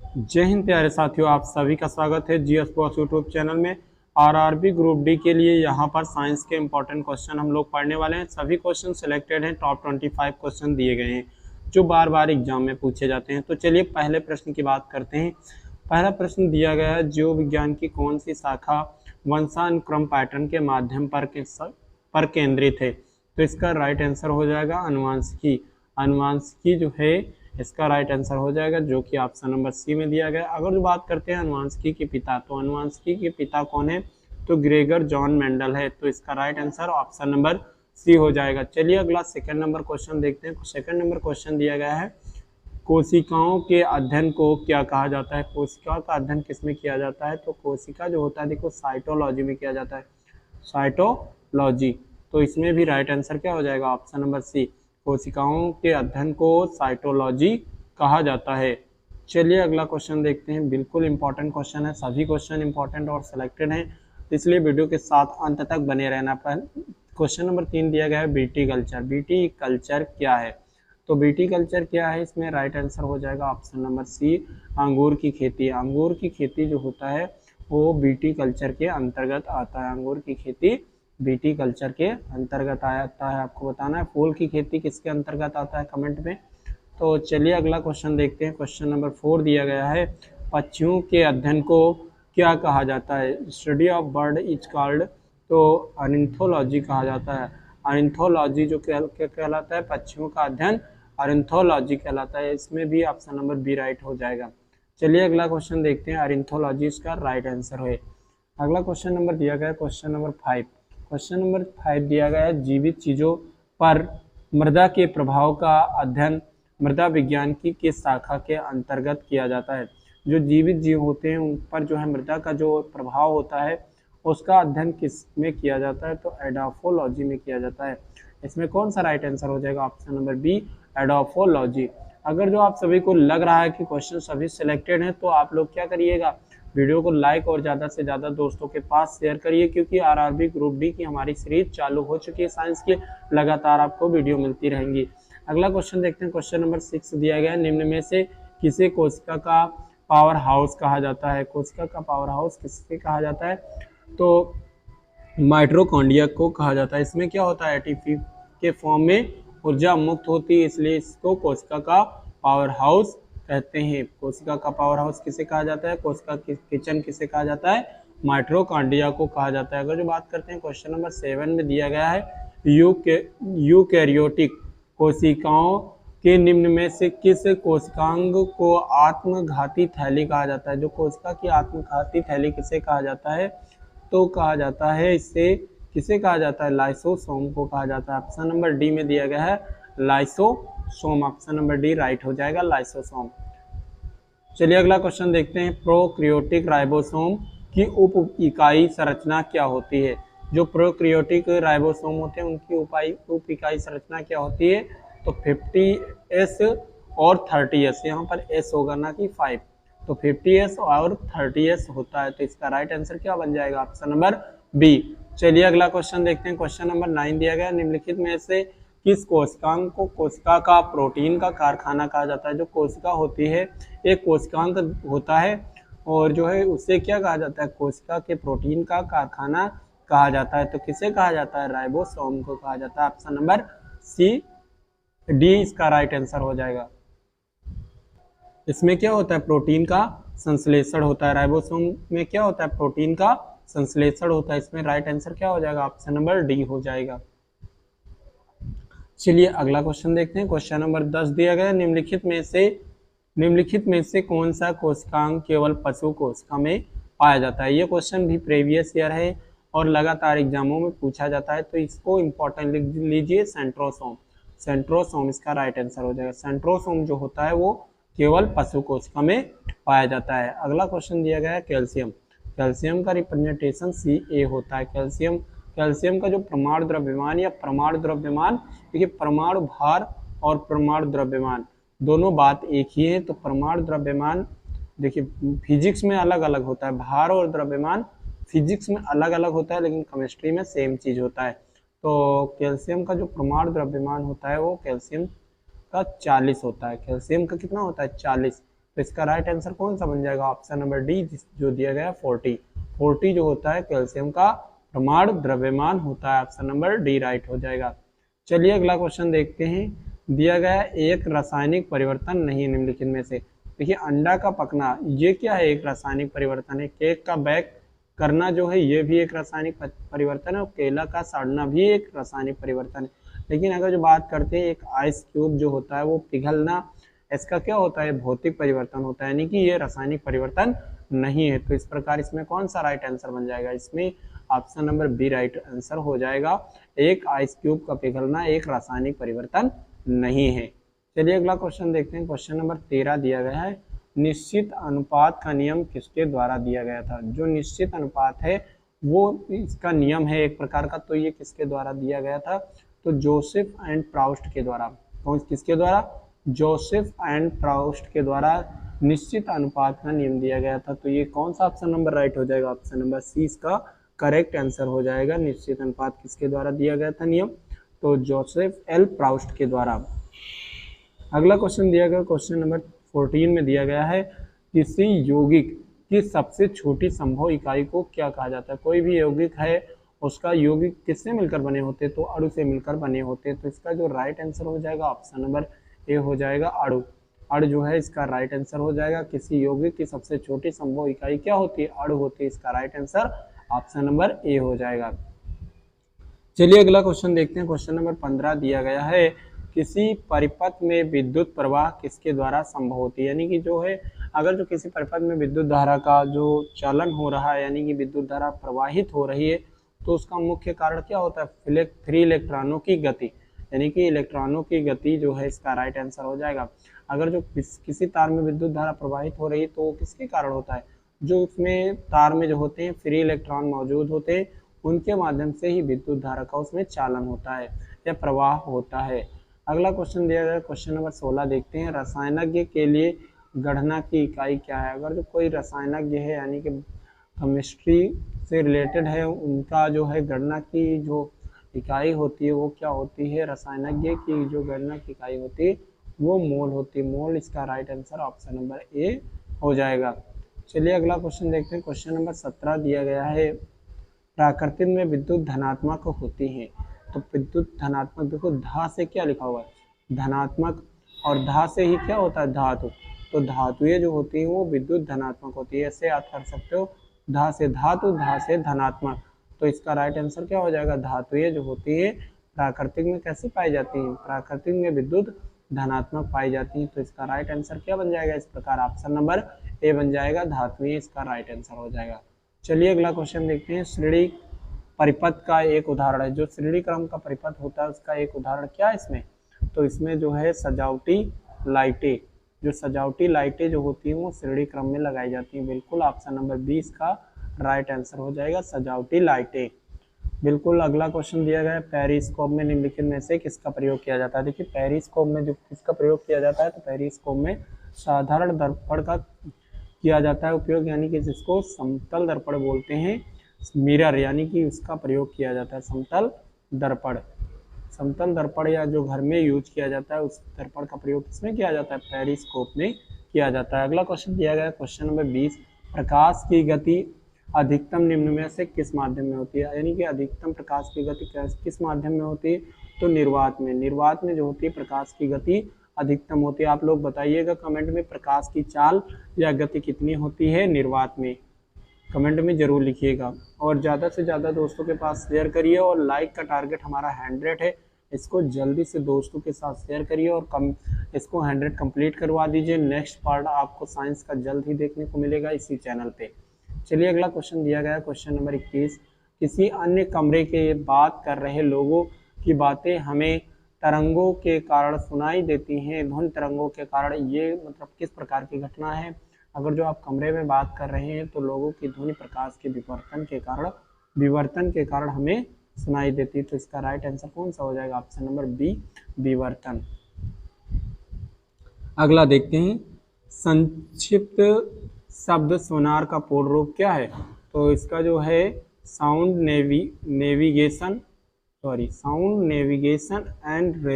जय हिंद प्यारे साथियों, आप सभी का स्वागत है जीएस बॉस यूट्यूब चैनल में। आरआरबी ग्रुप डी के लिए यहाँ पर साइंस के इंपॉर्टेंट क्वेश्चन हम लोग पढ़ने वाले हैं। सभी क्वेश्चन सिलेक्टेड हैं, टॉप 25 क्वेश्चन दिए गए हैं जो बार बार एग्जाम में पूछे जाते हैं। तो चलिए पहले प्रश्न की बात करते हैं। पहला प्रश्न दिया गया है, जीव विज्ञान की कौन सी शाखा वंशानुक्रम पैटर्न के माध्यम पर केंद्रित है? तो इसका राइट आंसर हो जाएगा अनुवांशिकी। अनुवांशिकी जो है इसका राइट आंसर हो जाएगा, जो कि ऑप्शन नंबर सी में दिया गया। अगर जो बात करते हैं अनुवांशिकी के पिता, तो अनुवांशिकी के पिता कौन है? तो ग्रेगर जॉन मेंडल है। तो इसका right answer option number C हो जाएगा। चलिए अगला सेकंड नंबर क्वेश्चन देखते हैं। सेकंड नंबर क्वेश्चन दिया गया है, कोशिकाओं के अध्ययन को क्या कहा जाता है? कोशिका का अध्ययन किसमें किया जाता है? तो कोशिका जो होता है, देखो साइटोलॉजी में किया जाता है, साइटोलॉजी। तो इसमें भी राइट आंसर क्या हो जाएगा? Option number C. कोशिकाओं के अध्ययन को साइटोलॉजी कहा जाता है। चलिए अगला क्वेश्चन देखते हैं। बिल्कुल इंपॉर्टेंट क्वेश्चन है, सभी क्वेश्चन इंपॉर्टेंट और सिलेक्टेड हैं, इसलिए वीडियो के साथ अंत तक बने रहना। पर क्वेश्चन नंबर 3 दिया गया है, बीटी कल्चर। बीटी कल्चर क्या है? तो बीटी कल्चर क्या है, इसमें राइट आंसर हो जाएगा ऑप्शन नंबर सी, अंगूर की खेती। अंगूर की खेती जो होता है वो बीटी कल्चर के अंतर्गत आता है। अंगूर की खेती बीटी कल्चर के अंतर्गत आता है। आपको बताना है फूल की खेती किसके अंतर्गत आता है, कमेंट में। तो चलिए अगला क्वेश्चन देखते हैं। क्वेश्चन नंबर 4 दिया गया है, पक्षियों के अध्ययन को क्या कहा जाता है? Study of bird is called, तो ऑर्निथोलॉजी कहा जाता है। ऑर्निथोलॉजी जो कहलाता है, पक्षियों का अध्ययन ऑर्निथोलॉजी कहलाता है। इसमें भी ऑप्शन नंबर बी राइट हो जाएगा। चलिए अगला क्वेश्चन देखते हैं। ऑर्निथोलॉजी इसका राइट आंसर है। अगला क्वेश्चन नंबर दिया गया है क्वेश्चन नंबर 5। क्वेश्चन नंबर 5 दिया गया है, जीवित चीजों पर मृदा के प्रभाव का अध्ययन मृदा विज्ञान की किस शाखा के अंतर्गत किया जाता है? जो जीवित जीव होते हैं उन पर जो है मृदा का जो प्रभाव होता है उसका अध्ययन किस में किया जाता है? तो एडाफोलॉजी में किया जाता है। इसमें कौन सा राइट आंसर हो जाएगा? Option number B, edaphology. अगर जो आप सभी को लग रहा है कि क्वेश्चन सभी सिलेक्टेड हैं, तो आप लोग क्या करिएगा, वीडियो को लाइक और ज़्यादा से ज़्यादा दोस्तों के पास शेयर करिए, क्योंकि आरआरबी ग्रुप डी की हमारी सीरीज चालू हो चुकी है साइंस की। लगातार आपको वीडियो मिलती रहेंगी। अगला क्वेश्चन देखते हैं। क्वेश्चन नंबर 6 दिया गया है, निम्न में से किसे कोशिका का पावर हाउस कहा जाता है? कोशिका का पावर हाउस किससे कहा जाता है? तो माइटोकॉन्ड्रिया को कहा जाता है। इसमें क्या होता है, एटीपी के फॉर्म में ऊर्जा मुक्त होती है, इसलिए इसको कोशिका का पावर हाउस कहते हैं। कोशिका का पावर हाउस किसे कहा जाता है? कोशिका किचन किसे कहा जाता है? माइटोकॉन्ड्रिया को कहा जाता है। अगर जो बात करते हैं क्वेश्चन नंबर 7 में दिया गया है, यूकैरियोटिक कोशिकाओं के निम्न में से किस कोशिकांग को आत्मघाती थैली कहा जाता है? जो कोशिका की आत्मघाती थैली किसे कहा जाता है? तो कहा जाता है, इससे किसे कहा जाता है? लाइसोसोम को कहा जाता है। ऑप्शन नंबर डी में दिया गया है lysosome. Option number D right हो जाएगा, लाइसोसोम। चलिए अगला क्वेश्चन देखते हैं। प्रोक्रियोटिक राइबोसोम की उप इकाई संरचना क्या होती है? जो प्रोक्रियोटिक राइबोसोम होते हैं उनकी उप इकाई संरचना क्या होती है? तो 50s और 30s, यहाँ पर s होगा ना कि 5, तो 50s और 30s होता है। तो इसका राइट आंसर क्या बन जाएगा? Option number B. चलिए अगला क्वेश्चन देखते हैं। क्वेश्चन नंबर 9 दिया गया, निम्नलिखित में से किस कोशिकांग को कोशिका का प्रोटीन का कारखाना कहा जाता है? जो कोशिका होती है एक कोशिकांग होता है, और जो है उसे क्या कहा जाता है? कोशिका के प्रोटीन का कारखाना कहा जाता है। तो किसे कहा जाता है? राइबोसोम को कहा जाता है। ऑप्शन नंबर सी, डी इसका राइट आंसर हो जाएगा। इसमें क्या होता है? प्रोटीन का संश्लेषण होता है। राइबोसोम में क्या होता है? प्रोटीन का संश्लेषण होता है। इसमें राइट आंसर क्या हो जाएगा? ऑप्शन नंबर डी हो जाएगा। चलिए अगला क्वेश्चन देखते हैं। क्वेश्चन नंबर 10 दिया गया, निम्नलिखित में से कौन सा कोशिकांग केवल पशु कोशिका में पाया जाता है? ये क्वेश्चन भी प्रीवियस ईयर है और लगातार एग्जामों में पूछा जाता है, तो इसको इंपॉर्टेंट लिख लीजिए, सेंट्रोसोम। सेंट्रोसोम इसका राइट आंसर हो जाएगा। सेंट्रोसोम जो होता है वो केवल पशु कोशिका में पाया जाता है। अगला क्वेश्चन दिया गया है, कैल्शियम। कैल्शियम का रिप्रेजेंटेशन Ca होता है। कैल्शियम का जो परमाणु द्रव्यमान या परमाणु द्रव्यमान, देखिए परमाणु भार और परमाणु द्रव्यमान दोनों बात एक ही है। तो परमाणु द्रव्यमान देखिए फिजिक्स में अलग अलग होता है, भार और द्रव्यमान फिजिक्स में अलग अलग होता है, लेकिन केमिस्ट्री में सेम चीज होता है। तो कैल्शियम का जो परमाणु द्रव्यमान होता है वो कैल्शियम का 40 होता है। कैल्शियम का कितना होता है? 40। तो इसका राइट आंसर कौन सा बन जाएगा? ऑप्शन नंबर डी जो दिया गया 40। 40 जो होता है कैल्शियम का प्रमाण द्रव्यमान होता है। ऑप्शन नंबर डी राइट हो जाएगा। चलिए अगला क्वेश्चन देखते हैं। दिया गया एक रासायनिक परिवर्तन नहीं निम्नलिखित में से। देखिए अंडा का पकना ये क्या है? एक रासायनिक परिवर्तन है। केक का बेक करना जो है ये भी एक रासायनिक परिवर्तन है और केला का सड़ना भी एक रासायनिक परिवर्तन है। लेकिन अगर जो बात करते हैं एक आइस क्यूब जो होता है वो पिघलना, इसका क्या होता है? भौतिक परिवर्तन होता है, यानी कि ये रासायनिक परिवर्तन नहीं है। तो इस प्रकार इसमें कौन सा राइट आंसर बन जाएगा? इसमें option number B right answer हो जाएगा। एक आइस क्यूब का पिघलना एक रासायनिक परिवर्तन नहीं है। चलिए अगला क्वेश्चन देखते हैं। क्वेश्चन नंबर 13 दिया गया है, निश्चित अनुपात का नियम किसके द्वारा दिया गया था? जो निश्चित अनुपात है वो इसका नियम है एक प्रकार का, तो ये किसके द्वारा दिया गया था? तो जोसेफ एंड प्राउस्ट के द्वारा। कौन किसके द्वारा? जोसेफ एंड प्राउस्ट के द्वारा निश्चित अनुपात का नियम दिया गया था। तो ये कौन सा ऑप्शन नंबर राइट हो जाएगा? ऑप्शन नंबर सी इसका करेक्ट आंसर हो जाएगा। निश्चित अनुपात किसके द्वारा दिया गया था नियम? तो जोसेफ एल प्राउस्ट के द्वारा। अगला क्वेश्चन दिया गया क्वेश्चन नंबर 14 में दिया गया है, किसी यौगिक की सबसे छोटी संभव इकाई को क्या कहा जाता है? कोई भी यौगिक है उसका यौगिक किससे मिलकर बने होते? तो अणु से मिलकर बने होते। तो इसका जो राइट आंसर हो जाएगा ऑप्शन नंबर ए हो जाएगा अणु। अणु जो है इसका राइट आंसर हो जाएगा। किसी यौगिक की सबसे छोटी संभव इकाई क्या होती है? अणु होती है। इसका right answer option number A हो जाएगा। चलिए अगला क्वेश्चन देखते हैं। क्वेश्चन नंबर 15 दिया गया है, किसी परिपथ में विद्युत प्रवाह किसके द्वारा संभव होती है? यानी कि जो है अगर जो किसी परिपथ में विद्युत धारा का जो चलन हो रहा है, यानी कि विद्युत धारा प्रवाहित हो रही है, तो उसका मुख्य कारण क्या होता है? फ्री इलेक्ट्रॉनों की गति, यानी कि इलेक्ट्रॉनों की गति जो है इसका राइट आंसर हो जाएगा। अगर जो किसी तार में विद्युत धारा प्रवाहित हो रही है तो वो किसके कारण होता है? जो उसमें तार में जो होते हैं फ्री इलेक्ट्रॉन मौजूद होते हैं, उनके माध्यम से ही विद्युत धारा का उसमें चालन होता है या प्रवाह होता है। अगला क्वेश्चन दिया गया क्वेश्चन नंबर 16 देखते हैं, रसायनज्ञ के लिए गणना की इकाई क्या है? अगर जो कोई रसायनज्ञ है यानी कि केमिस्ट्री से रिलेटेड है, उनका जो है गणना की जो इकाई होती है वो क्या होती है? रसायनज्ञ की जो गणना की इकाई होती है वो मोल होती है। मोल इसका right answer option number A हो जाएगा। चलिए अगला क्वेश्चन देखते हैं। क्वेश्चन नंबर 17 दिया गया है, प्राकृतिक में विद्युत धनात्मक होती है। तो विद्युत धनात्मक देखो धा से क्या लिखा हुआ है? धनात्मक, और धा से ही क्या होता है? धातु। तो धातुएं जो होती हैं वो विद्युत धनात्मक होती है। ऐसे याद कर सकते हो, धा से धातु, धा से धनात्मक। तो इसका राइट आंसर क्या हो जाएगा? धातुएं जो होती है प्राकृतिक में कैसी पाई जाती हैं? प्राकृतिक में विद्युत धनात्मक पाई जाती हैं। तो इसका राइट आंसर क्या बन जाएगा? इस प्रकार ऑप्शन नंबर ए बन जाएगा। धातुएं इसका राइट आंसर हो जाएगा। चलिए अगला क्वेश्चन देखते हैं। श्रेणी परिपथ का एक उदाहरण है। जो श्रेणी क्रम का परिपथ होता है उसका एक उदाहरण क्या है इसमें? तो इसमें जो है सजावटी लाइटें, जो सजावटी लाइटें जो होती हैं वो श्रेणी क्रम में लगाई जाती हैं। बिल्कुल ऑप्शन नंबर 20 का राइट आंसर हो जाएगा, सजावटी लाइटें। बिल्कुल अगला क्वेश्चन दिया गया है, पेरिस्कोप में निम्नलिखित में से किसका प्रयोग किया जाता है? देखिए पेरिस्कोप में जो किसका प्रयोग किया जाता है, तो पेरिस्कोप में साधारण दर्पण का किया जाता है उपयोग, यानी कि जिसको समतल दर्पण बोलते हैं, मिरर यानी कि उसका प्रयोग किया जाता है। समतल दर्पण, समतल दर्पण या जो घर में यूज किया जाता है उस दर्पण का प्रयोग किसमें किया जाता है? पेरिस्कोप में किया जाता है। अगला क्वेश्चन दिया गया क्वेश्चन नंबर 20, प्रकाश की गति अधिकतम निम्न में से किस माध्यम में होती है? यानी कि अधिकतम प्रकाश की गति किस माध्यम में होती है? तो निर्वात में। निर्वात में जो होती है प्रकाश की गति अधिकतम होती है। आप लोग बताइएगा कमेंट में प्रकाश की चाल या गति कितनी होती है निर्वात में, कमेंट में जरूर लिखिएगा। और ज़्यादा से ज़्यादा दोस्तों के पास शेयर करिए, और लाइक का टारगेट हमारा 100 है, इसको जल्दी से दोस्तों के साथ शेयर करिए और इसको 100 कंप्लीट करवा दीजिए। नेक्स्ट पार्ट आपको साइंस का जल्द ही देखने को मिलेगा इसी चैनल पे। चलिए अगला क्वेश्चन दिया गया क्वेश्चन नंबर 21, किसी अन्य कमरे के बात कर रहे लोगों की बातें हमें तरंगों के कारण सुनाई देती हैं। ध्वनि तरंगों के कारण ये मतलब किस प्रकार की घटना है? अगर जो आप कमरे में बात कर रहे हैं तो लोगों की ध्वनि प्रकाश के विवर्तन के कारण हमें सुनाई देती है। तो इसका राइट आंसर कौन सा हो जाएगा? ऑप्शन नंबर बी, विवर्तन। अगला देखते हैं, संक्षिप्त शब्द सोनार का पूर्ण रूप क्या है? तो इसका जो है साउंड नेविगेशन एंड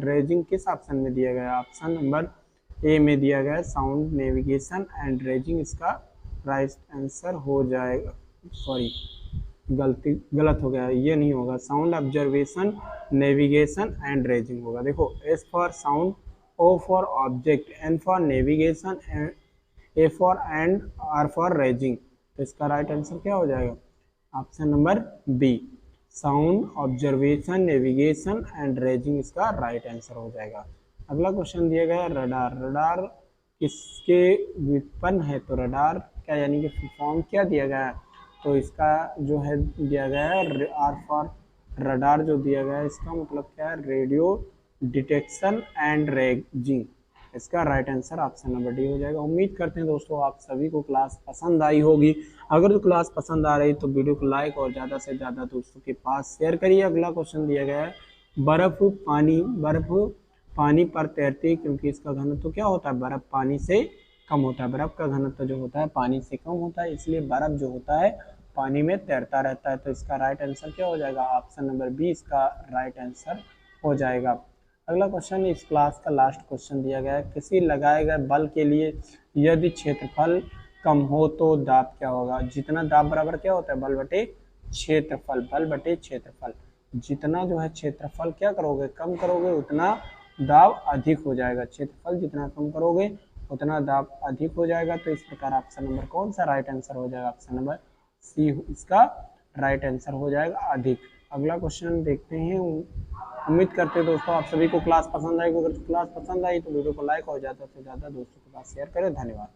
रेजिंग किस ऑप्शन में दिया गया? ऑप्शन नंबर ए में दिया गया है साउंड नेविगेशन एंड रेजिंग, इसका राइट आंसर हो जाएगा। सॉरी गलत हो गया, ये नहीं होगा, sound observation navigation and ranging होगा। देखो S for sound, O for object, N for navigation, A for and, R for ranging. तो इसका राइट आंसर क्या हो जाएगा? Option number B, sound observation navigation and ranging इसका राइट आंसर हो जाएगा। अगला क्वेश्चन दिया गया रडार। रडार किसके व्युत्पन्न है? तो रडार क्या यानी कि फॉर्म क्या दिया गया है? तो इसका जो है दिया गया है आर फॉर रडार, जो दिया गया है इसका मतलब क्या है? Radio detection and ranging. इसका right answer option number D हो जाएगा। उम्मीद करते हैं दोस्तों आप सभी को क्लास पसंद आई होगी। अगर तो क्लास पसंद आ रही तो वीडियो को लाइक और ज़्यादा से ज़्यादा दोस्तों के पास शेयर करिए। अगला क्वेश्चन दिया गया है बर्फ पानी पर तैरती, क्योंकि इसका घनत्व क्या होता है? बर्फ पानी से कम होता है। बर्फ का घनत्व जो होता है पानी से कम होता है, इसलिए बर्फ जो होता है पानी में तैरता रहता है। तो इसका राइट आंसर क्या हो जाएगा? ऑप्शन नंबर बी इसका राइट आंसर हो जाएगा। अगला क्वेश्चन इस क्लास का लास्ट क्वेश्चन दिया गया है किसी लगाए गए बल के लिए यदि क्षेत्रफल कम हो तो दाब क्या होगा? जितना दाब बराबर क्या होता है? बल बटे क्षेत्रफल, बल बटे क्षेत्रफल। जितना जो है क्षेत्रफल क्या करोगे? कम करोगे उतना दाब अधिक हो जाएगा। क्षेत्रफल जितना कम करोगे उतना दाब अधिक हो जाएगा। तो इस प्रकार ऑप्शन नंबर कौन सा राइट आंसर हो जाएगा? ऑप्शन नंबर सी इसका राइट आंसर हो जाएगा, अधिक। अगला क्वेश्चन देखते हैं। उम्मीद करते हैं दोस्तों आप सभी को क्लास पसंद आएगी। अगर क्लास पसंद आई तो वीडियो को लाइक और ज़्यादा से ज़्यादा दोस्तों के पास शेयर करें। धन्यवाद।